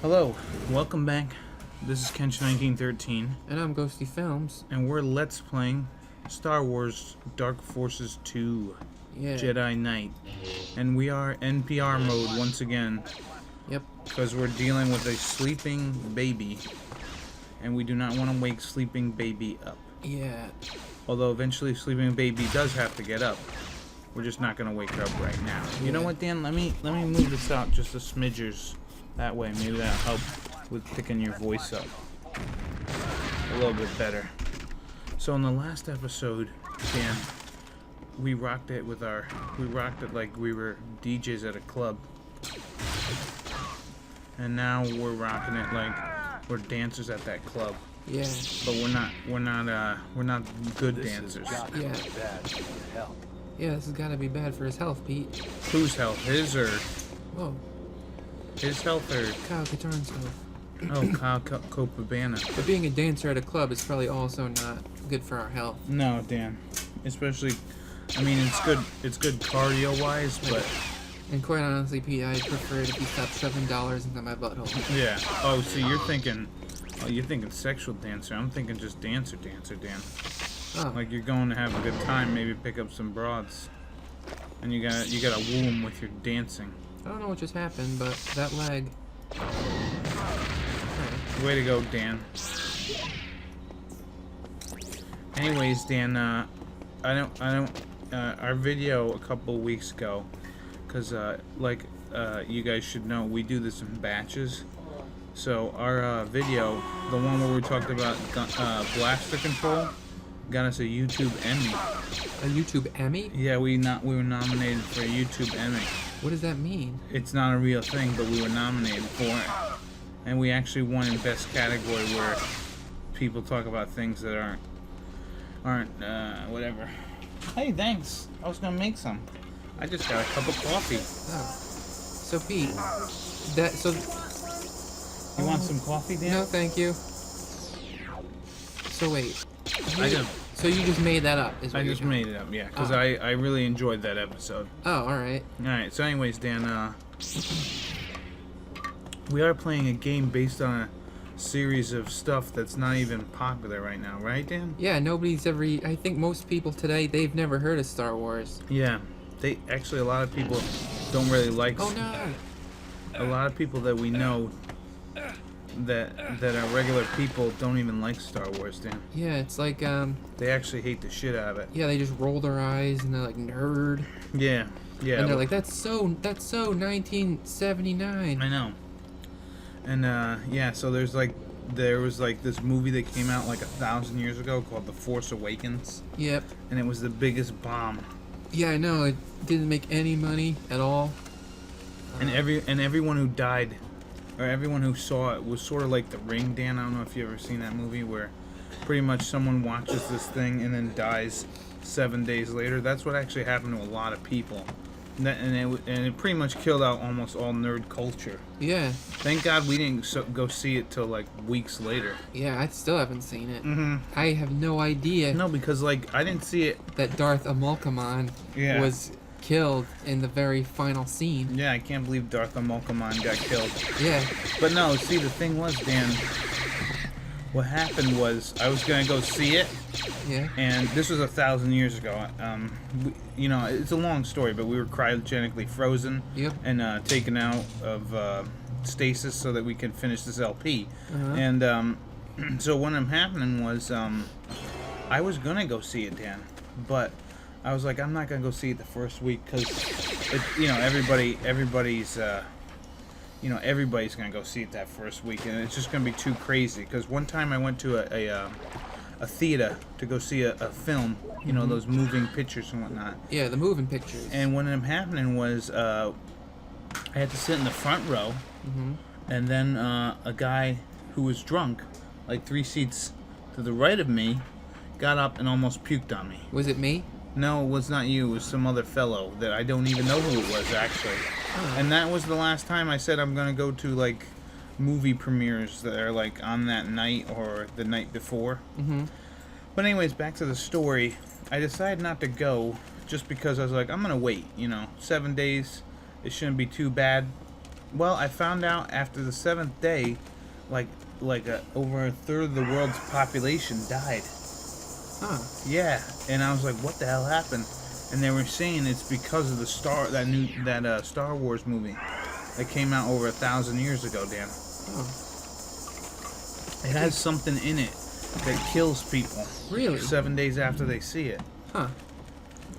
Hello, welcome back. This is Kench1913, And I'm Ghosty Films. and we're Let's Playing Star Wars Dark Forces 2 Yeah. Jedi Knight. And we are NPR mode once again, Yep. because we're dealing with a sleeping baby, and we do not want to wake sleeping baby up. Yeah. Although eventually sleeping baby does have to get up. We're just not going to wake her up right now. You know Yeah. what, Dan? Let me move this out just a smidgers. That way, maybe that'll help with picking your voice up a little bit better. So in the last episode, Dan, we rocked it like we were DJs at a club, and now we're rocking it like we're dancers at that club. Yeah. But we're not good dancers. Yeah. Yeah, this has got to be bad for his health, Pete. Whose health? His or Whoa. his health or Kyle Katarn's health. Kyle Copacabana? But being a dancer at a club is probably also not good for our health. No, Dan. Especially, I mean, it's good cardio-wise, but And quite honestly, Pete, I'd prefer it if you stopped shoving dollars into my butthole. yeah. Oh, see, you're thinking sexual dancer. I'm thinking just dancer, Dan. Oh. Like you're going to have a good time, maybe pick up some broads, and you gotta woo them with your dancing. I don't know what just happened, but that leg. Okay. Way to go, Dan. Anyways, Dan, our video a couple of weeks ago, because you guys should know, we do this in batches. So our video, the one where we talked about blaster control, got us a YouTube Emmy. A YouTube Emmy? Yeah, we were nominated for a YouTube Emmy. What does that mean? It's not a real thing, but we were nominated for it, and we actually won in best category, where people talk about things that aren't whatever. Hey, thanks. I was gonna make some. I just got a cup of coffee. Oh. So, Pete, You want some coffee, Dan? No, thank you. So wait. So you just made that up? I just made it up, yeah, because I really enjoyed that episode. Oh, all right. All right. So, anyways, Dan, we are playing a game based on a series of stuff that's not even popular right now, right, Dan? Yeah, nobody's ever. I think most people today, they've never heard of Star Wars. Yeah. A lot of people don't really like. Oh no. A lot of people that we know that are regular people don't even like Star Wars, Dan. Yeah, it's like They actually hate the shit out of it. Yeah, they just roll their eyes and they're like nerd. Yeah. And they're like, that's so 1979. I know. And yeah, so there was this movie that came out like 1,000 years ago called The Force Awakens. Yep. And it was the biggest bomb. Yeah, I know. It didn't make any money at all. And everyone who died, or everyone who saw it, was sort of like The Ring, Dan. I don't know if you've ever seen that movie, where pretty much someone watches this thing and then dies 7 days later. That's what actually happened to a lot of people. And it pretty much killed out almost all nerd culture. Yeah. Thank God we didn't go see it till like weeks later. Yeah, I still haven't seen it. Mm-hmm. I have no idea. No, because like I didn't see it. That Darth Amulkaman was killed in the very final scene. Yeah, I can't believe Darth Amulkaman got killed. Yeah. But no, see, the thing was, Dan, what happened was I was going to go see it. Yeah. And this was 1,000 years ago. It's a long story, but we were cryogenically frozen. Yep. And taken out of stasis so that we could finish this LP. Uh-huh. And so what happening was I was going to go see it, Dan. But I was like, I'm not going to go see it the first week because, everybody's going to go see it that first week. And it's just going to be too crazy. Because one time I went to a theater to go see a film, those moving pictures and whatnot. Yeah, the moving pictures. And what ended up happening was I had to sit in the front row. Mm-hmm. And then a guy who was drunk, like 3 seats to the right of me, got up and almost puked on me. Was it me? No, it was not you. It was some other fellow that I don't even know who it was, actually. Oh. And that was the last time I said I'm going to go to, like, movie premieres that are, like, on that night or the night before. Mm-hmm. But anyways, back to the story. I decided not to go just because I was like, I'm going to wait, 7 days. It shouldn't be too bad. Well, I found out after the 7th day, like over a third of the world's population died. Huh. Yeah, and I was like, what the hell happened? And they were saying it's because of the Star Wars movie that came out over 1,000 years ago, Dan. Oh. It has something in it that kills people. Really? 7 days after they see it. Huh.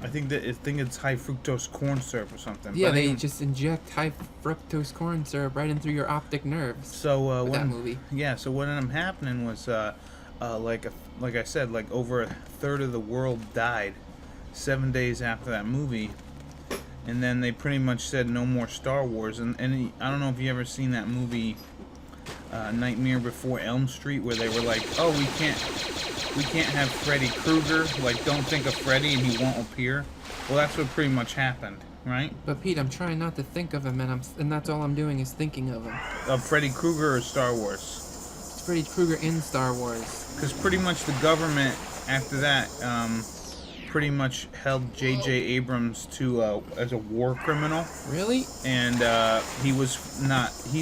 I think it's high fructose corn syrup or something. Yeah, but they just inject high fructose corn syrup right in through your optic nerves. So that movie. Yeah, so what ended up happening was like I said, like over a third of the world died 7 days after that movie, and then they pretty much said no more Star Wars. And I don't know if you ever seen that movie, Nightmare Before Elm Street, where they were like, oh, we can't have Freddy Krueger, like don't think of Freddy and he won't appear. Well, that's what pretty much happened, right? But Pete, I'm trying not to think of him, and that's all I'm doing is thinking of him. Of Freddy Krueger or Star Wars? It's Freddy Krueger in Star Wars. Because pretty much the government after that pretty much held J.J. Abrams to as a war criminal. Really? And he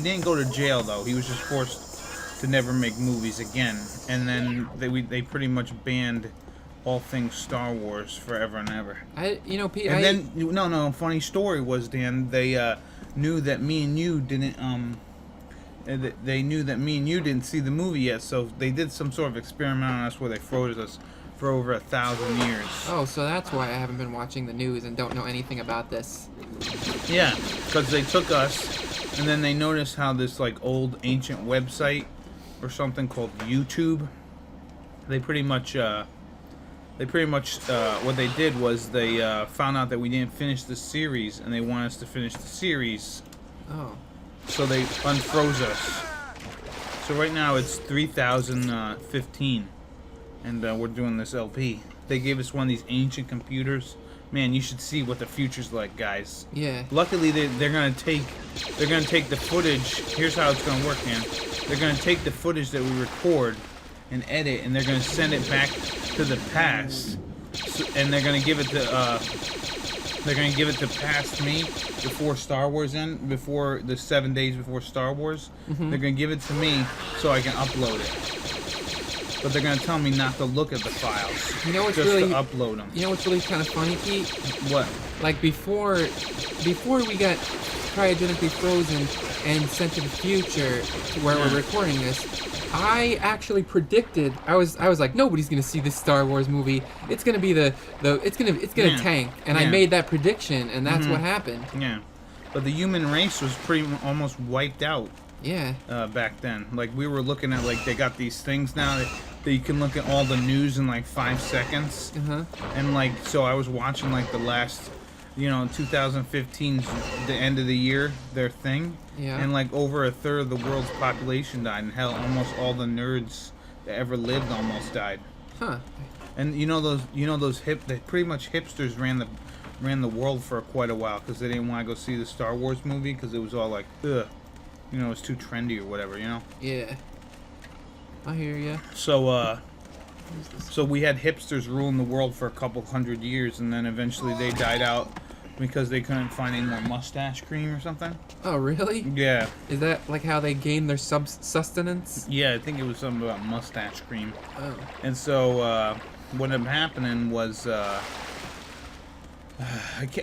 didn't go to jail though. He was just forced to never make movies again. And then they pretty much banned all things Star Wars forever and ever. Pete. And then no. Funny story was, Dan, they knew that me and you didn't they knew that me and you didn't see the movie yet, so they did some sort of experiment on us where they froze us for over 1,000 years. Oh, so that's why I haven't been watching the news and don't know anything about this. Yeah, because they took us, and then they noticed how this like old ancient website or something called YouTube. They pretty much what they did was they found out that we didn't finish the series, and they want us to finish the series. Oh. So they unfroze us. So right now it's 3015, and we're doing this LP. They gave us one of these ancient computers. Man, you should see what the future's like, guys. Yeah. Luckily, they're gonna take the footage. Here's how it's gonna work, man. They're gonna take the footage that we record and edit, and they're gonna send it back to the past, and they're gonna give it to past me before Star Wars before the 7 days before Star Wars. Mm-hmm. They're gonna give it to me so I can upload it. But they're gonna tell me not to look at the files. You know what's just really to upload them. You know what's really kind of funny, Pete? What? Like before we got cryogenically frozen and sent to the future to where we're recording this, I actually predicted. I was like, nobody's gonna see this Star Wars movie. It's gonna be it's gonna tank, and I made that prediction, and that's what happened. Yeah, but the human race was almost wiped out. Yeah. Back then, like we were looking at, like they got these things now that you can look at all the news in like 5 seconds. And like, so I was watching like the last, 2015's the end of the year, their thing. Yeah. And like over a third of the world's population died, and hell, almost all the nerds that ever lived almost died. Huh. And they pretty much hipsters ran the world for quite a while because they didn't want to go see the Star Wars movie because it was all like, ugh. It was too trendy or whatever, Yeah. I hear ya. So we had hipsters ruling the world for a couple hundred years, and then eventually they died out because they couldn't find any more mustache cream or something. Oh, really? Yeah. Is that like how they gain their sustenance? Yeah, I think it was something about mustache cream. Oh. And so what ended up happening was...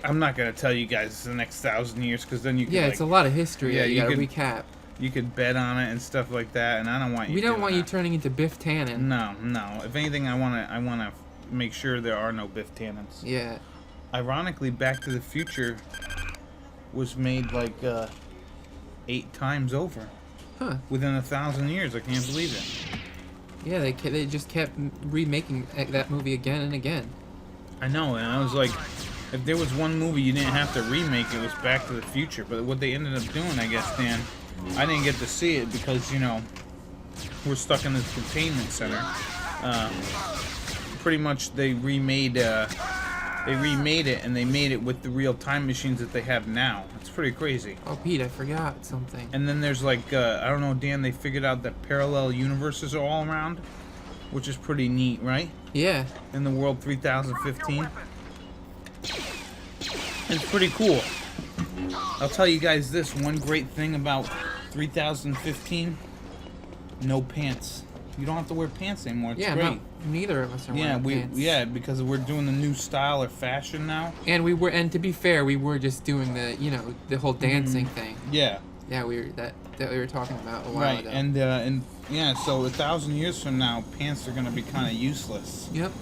I'm not gonna tell you guys the next 1,000 years because then you can, it's a lot of history. Yeah, you gotta recap. You could bet on it and stuff like that, and I don't want you. We don't want you that. turning into Biff Tannen. No. If anything, I wanna make sure there are no Biff Tannens. Yeah. Ironically, Back to the Future was made like 8 times over. Huh. Within 1,000 years, I can't believe it. Yeah, they just kept remaking that movie again and again. I know, and I was like, if there was one movie you didn't have to remake, it was Back to the Future. But what they ended up doing, I guess, Dan, I didn't get to see it because, we're stuck in this containment center. Pretty much they remade it, and they made it with the real time machines that they have now. It's pretty crazy. Oh, Pete, I forgot something. And then there's like, I don't know, Dan, they figured out that parallel universes are all around, which is pretty neat, right? Yeah. In the world 3015. It's pretty cool. I'll tell you guys this one great thing about 3015: no pants. You don't have to wear pants anymore. It's great. No, neither of us are wearing pants. Because we're doing the new style or fashion now. And to be fair, we were just doing the whole dancing thing. Yeah. Yeah, we were talking about a while ago. And so 1,000 years from now, pants are gonna be kind of useless. Yep.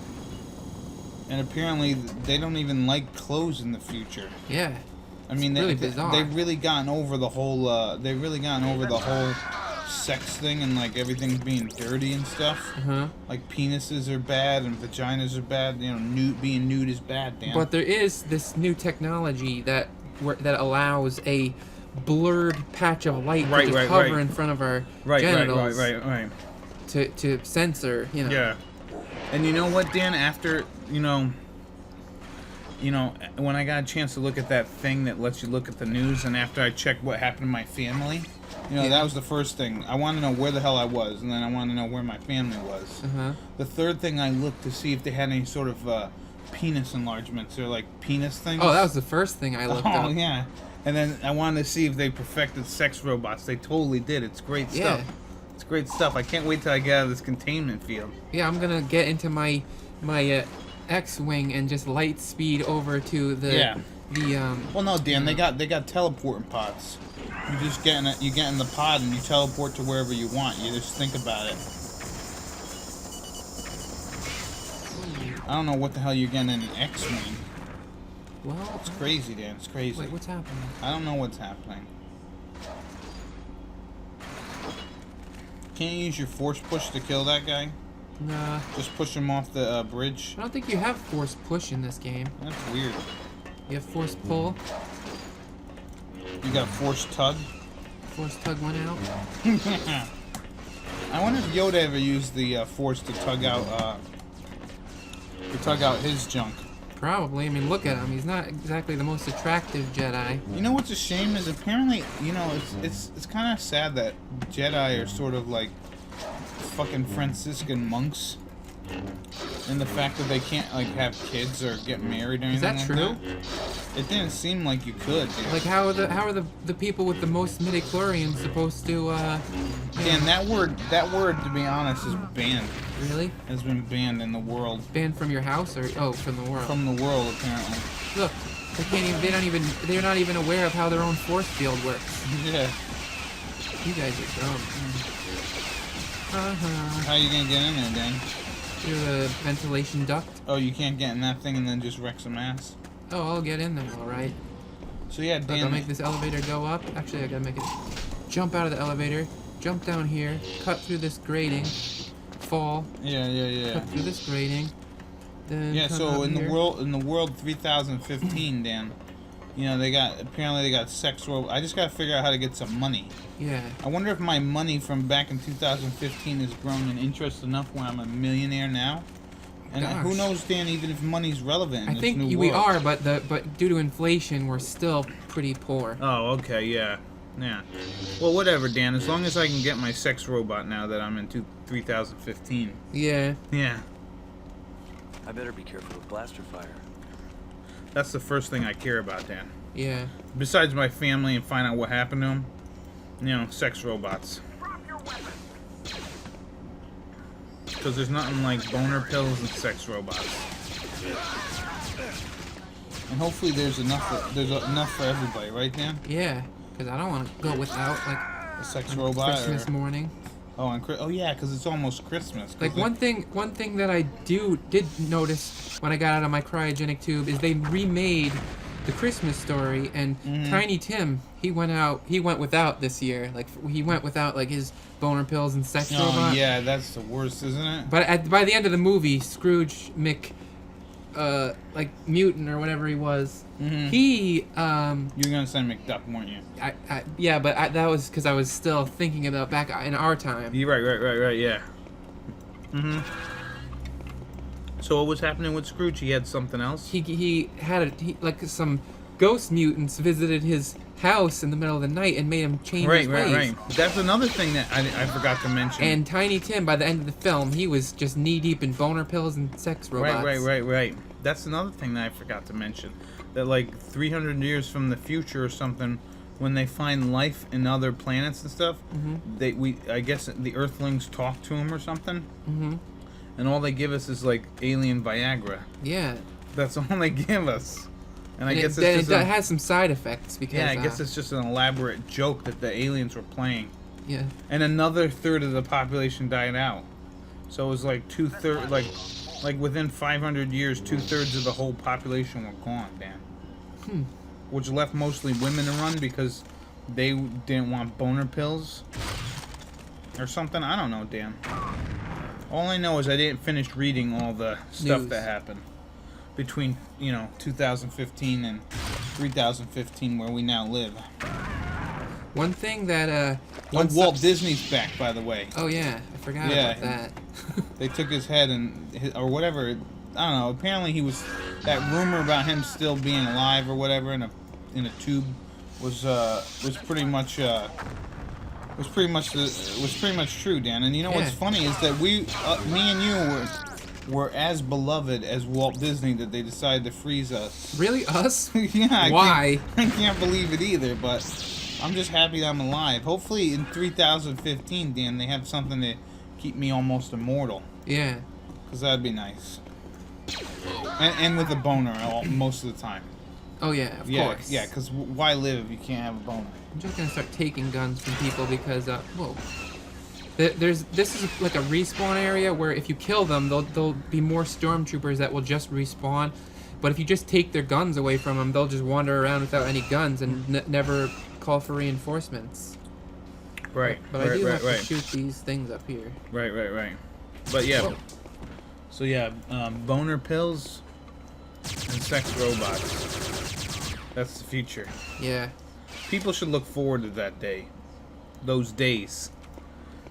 And apparently, they don't even like clothes in the future. Yeah. I mean, they've really gotten over the whole. Sex thing and like everything being dirty and stuff. Like penises are bad and vaginas are bad. Being nude is bad. Dan. But there is this new technology that allows a blurred patch of light to just hover in front of our genitals. Right. To censor. Yeah. And you know what, Dan? After when I got a chance to look at that thing that lets you look at the news, and after I checked what happened to my family. That was the first thing. I wanted to know where the hell I was, and then I wanted to know where my family was. The third thing I looked to see if they had any sort of penis enlargements or like penis things. Oh, that was the first thing I looked up. Oh, yeah. And then I wanted to see if they perfected sex robots. They totally did. It's great stuff. It's great stuff. I can't wait till I get out of this containment field. Yeah, I'm gonna get into my X-wing and just light speed over to the Well, no, Dan. They got teleporting pods. You just get in the pod and you teleport to wherever you want. You just think about it. I don't know what the hell you're getting in an X-wing. Well, it's crazy, Dan. It's crazy. Wait, what's happening? I don't know what's happening. Can't you use your force push to kill that guy? Nah. Just push him off the bridge? I don't think you have force push in this game. That's weird. You have force pull. You got force tug? Force tug went out. I wonder if Yoda ever used the force to tug out his junk. Probably. I mean, look at him. He's not exactly the most attractive Jedi. You know what's a shame is apparently, it's kind of sad that Jedi are sort of like fucking Franciscan monks. And the fact that they can't like have kids or get married or anything. Is that true? It didn't seem like you could. Dude. Like how are the people with the most midichlorians supposed to? Dan, that word to be honest is banned. Really? Has been banned in the world. Banned from your house or from the world? From the world apparently. Look, they're not even aware of how their own force field works. Yeah. You guys are dumb. How are you gonna get in there, Dan? Through the ventilation duct. Oh, you can't get in that thing and then just wreck some ass? Oh, I'll get in there, alright. So yeah, Dan... Look, I'll make this elevator go up. Actually, I gotta make it jump out of the elevator, jump down here, cut through this grating, fall. Yeah. Cut through this grating. Then yeah, come so out in here. the world 3015, Dan, they got sex robots. I just gotta figure out how to get some money. Yeah. I wonder if my money from back in 2015 has grown in interest enough where I'm a millionaire now. And who knows, Dan, even if money's relevant in I think new we world. are, but due to inflation, we're still pretty poor. Oh, okay, yeah. Well, whatever, Dan. As long as I can get my sex robot now that I'm in 3015. Yeah. Yeah. I better be careful with blaster fire. That's the first thing I care about, Dan. Yeah. Besides my family and find out what happened to them, sex robots. Because there's nothing like boner pills and sex robots. And hopefully there's enough for everybody, right, Dan? Yeah, because I don't want to go without like a sex robot. Christmas morning. Oh, yeah, because it's almost Christmas. Like one thing that I did notice when I got out of my cryogenic tube is they remade the Christmas Story, and Tiny Tim, he went without this year. Like he went without like his boner pills and sex robot. Oh yeah, that's the worst, isn't it? But by the end of the movie, Scrooge like mutant or whatever he was, he You were gonna say McDuck, weren't you? Yeah, but that was because I was still thinking about back in our time. You're right, yeah. So what was happening with Scrooge? He had something else? He had like some ghost mutants visited his house in the middle of the night and made him change his ways. Right. That's another thing that I forgot to mention. And Tiny Tim, by the end of the film, he was just knee deep in boner pills and sex robots. Right. That's another thing that I forgot to mention. that like 300 years from the future or something, when they find life in other planets and stuff, I guess the Earthlings talk to them or something, and all they give us is like alien Viagra. Yeah. That's all they give us. And I guess it has some side effects because. Yeah, I guess it's just an elaborate joke that the aliens were playing. Yeah. And another third of the population died out. So it was like two-thirds, like within 500 years, 2/3 of the whole population were gone, Dan. Which left mostly women to run because they didn't want boner pills or something. I don't know, Dan. All I know is I didn't finish reading all the stuff News. that happened between 2015 and 3015, where we now live. One thing that Walt Disney's back, by the way. Oh yeah, I forgot about that. They took his head or whatever. I don't know. Apparently, he was that rumor about him still being alive or whatever in a tube was pretty much true, Dan. And you know what's funny is that me and you were as beloved as Walt Disney that they decided to freeze us. Really, us? Yeah. Why? I can't believe it either, but I'm just happy that I'm alive. Hopefully in 3015, Dan, they have something to keep me almost immortal. Yeah. Because that'd be nice. And with a boner most of the time. Oh yeah, of course. Yeah, because why live if you can't have a boner? I'm just gonna start taking guns from people because whoa. This is like a respawn area where if you kill them, there'll be more stormtroopers that will just respawn. But if you just take their guns away from them, they'll just wander around without any guns and never call for reinforcements. Right. But I do have to shoot these things up here. Right. But yeah. Whoa. So yeah, boner pills and sex robots. That's the future. Yeah. People should look forward to that day. Those days.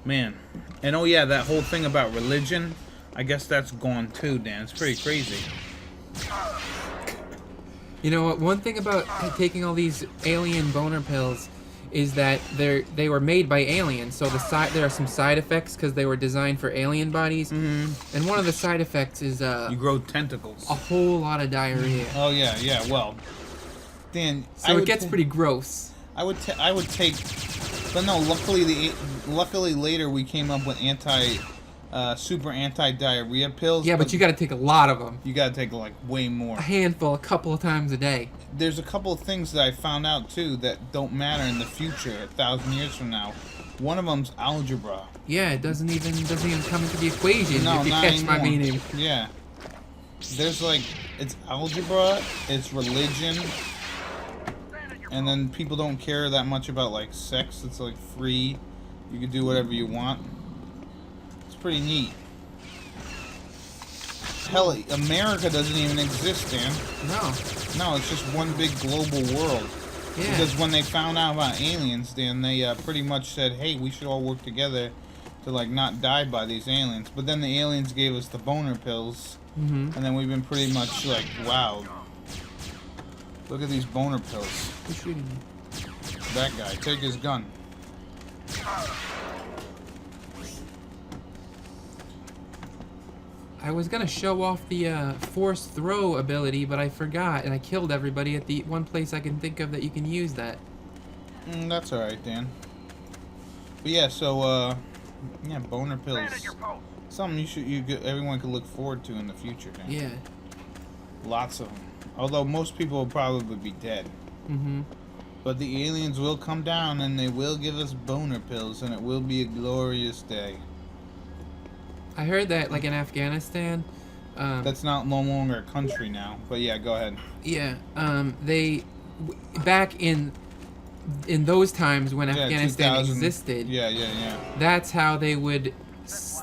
Man. And oh yeah, that whole thing about religion, I guess that's gone too, Dan. It's pretty crazy. You know what? One thing about taking all these alien boner pills is that they were made by aliens, so there are some side effects because they were designed for alien bodies. And one of the side effects is you grow tentacles. a whole lot of diarrhea. Oh yeah. Well, Dan. So it gets pretty gross. I would take, but no. Luckily later we came up with super anti-diarrhea pills. Yeah, but you got to take a lot of them. You got to take like way more. A handful, a couple of times a day. There's a couple of things that I found out too that don't matter in the future, 1,000 years from now. One of them's algebra. Yeah, it doesn't even come into the equation. No, if you not catch my anymore. meaning. Yeah. There's it's algebra, it's religion, and then people don't care that much about like sex. It's like free. You can do whatever you want. It's pretty neat. Hell, America doesn't even exist, Dan. No, it's just one big global world. Yeah. Because when they found out about aliens, Dan, they pretty much said, hey, we should all work together to like not die by these aliens. But then the aliens gave us the boner pills, and then we've been pretty much like, wow, look at these boner pills. Who's shooting me? That guy, take his gun. I was gonna show off the force throw ability, but I forgot, and I killed everybody at the one place I can think of that you can use that. That's alright, Dan. But yeah, so yeah, boner pills. Something everyone could look forward to in the future, Dan. Yeah. Lots of them. Although most people will probably be dead. But the aliens will come down and they will give us boner pills, and it will be a glorious day. I heard that, like in Afghanistan. That's no longer a country now. But yeah, go ahead. Yeah. Back in those times when Afghanistan 2000, existed. Yeah. That's how they would.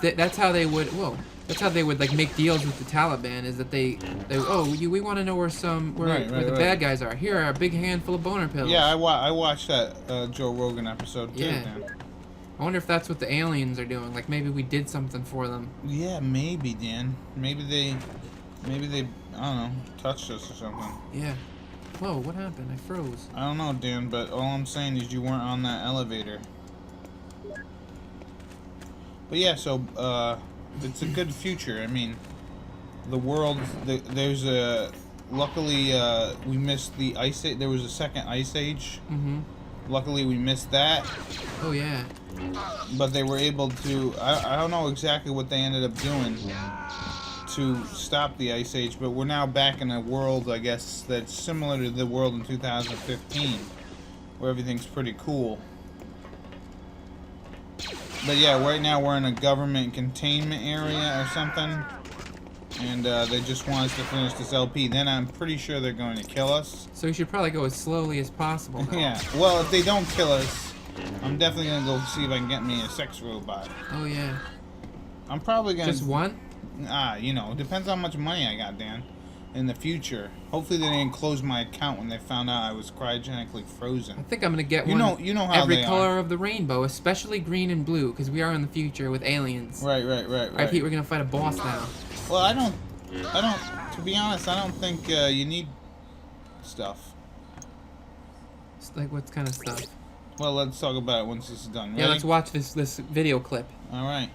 That's how they would like make deals with the Taliban. Is that we want to know where the bad guys are. Here are a big handful of boner pills. Yeah, I watched that Joe Rogan episode too. Yeah. Dan. I wonder if that's what the aliens are doing. Like maybe we did something for them. Yeah, maybe, Dan. Maybe they, I don't know, touched us or something. Yeah. Whoa, what happened? I froze. I don't know, Dan, but all I'm saying is you weren't on that elevator. But yeah, so it's a good future. I mean, the world, there's luckily, we missed the ice age. There was a second ice age. Mm-hmm. Luckily, we missed that. Oh, yeah. But they were able to. I don't know exactly what they ended up doing to stop the ice age, but we're now back in a world, I guess, that's similar to the world in 2015, where everything's pretty cool. But yeah, right now we're in a government containment area or something, and they just want us to finish this LP. Then I'm pretty sure they're going to kill us. So we should probably go as slowly as possible now. Yeah, well, if they don't kill us, I'm definitely going to go see if I can get me a sex robot. Oh, yeah. I'm probably going to... Just one? You know, depends how much money I got, Dan, in the future. Hopefully they didn't close my account when they found out I was cryogenically frozen. I think I'm going to get You know how every they color are. of the rainbow, especially green and blue, because we are in the future with aliens. Right. Alright, Pete, we're going to fight a boss now. Well, I don't, to be honest, I don't think you need stuff. It's like, what kind of stuff? Well, let's talk about it once this is done. Ready? Yeah, let's watch this video clip. All right.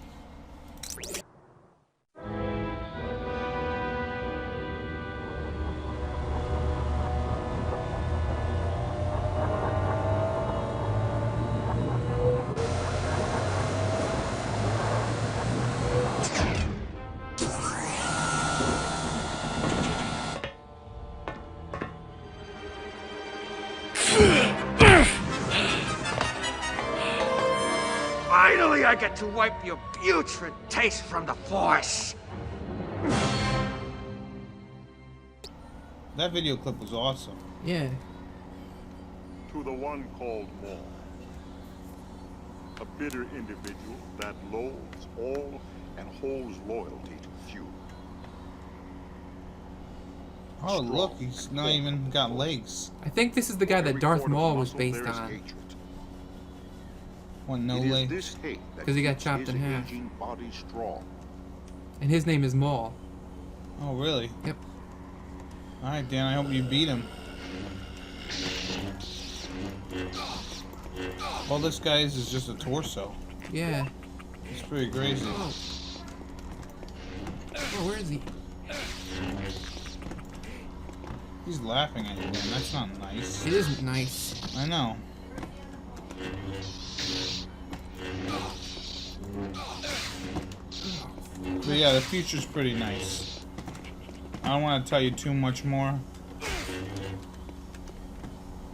Finally, I get to wipe your putrid taste from the Force. That video clip was awesome. Yeah. To the one called Maul, a bitter individual that loathes all and holds loyalty to few. Oh, look, he's not even got legs. I think this is the guy that Every Darth cord of Maul was muscle based bears on. hatred. What, no It is legs? this hate that 'Cause he got keeps chopped his in half. aging body strong. And his name is Maul. Oh, really? Yep. All right, Dan, I hope you beat him. All this guy is just a torso. Yeah. It's pretty crazy. Oh. Oh, where is he? He's laughing at you, Dan. That's not nice. It isn't nice. I know. But yeah, the future's pretty nice. I don't want to tell you too much more.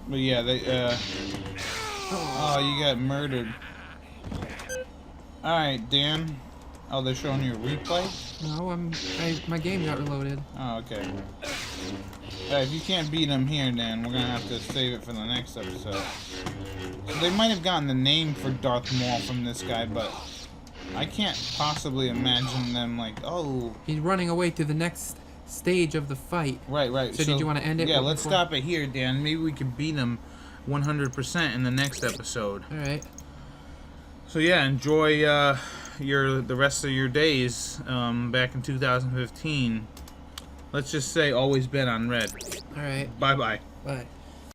But yeah, they, oh, you got murdered. Alright, Dan. Oh, they're showing you a replay? No, my game got reloaded. Oh, okay. If you can't beat him here, Dan, we're gonna have to save it for the next episode. So they might have gotten the name for Darth Maul from this guy, but I can't possibly imagine them like, oh... He's running away to the next stage of the fight. Right. So did you want to end it? Yeah, let's before- stop it here, Dan. Maybe we can beat him 100% in the next episode. Alright. So yeah, enjoy the rest of your days back in 2015. Let's just say always bet on red. Alright. Bye-bye. Bye.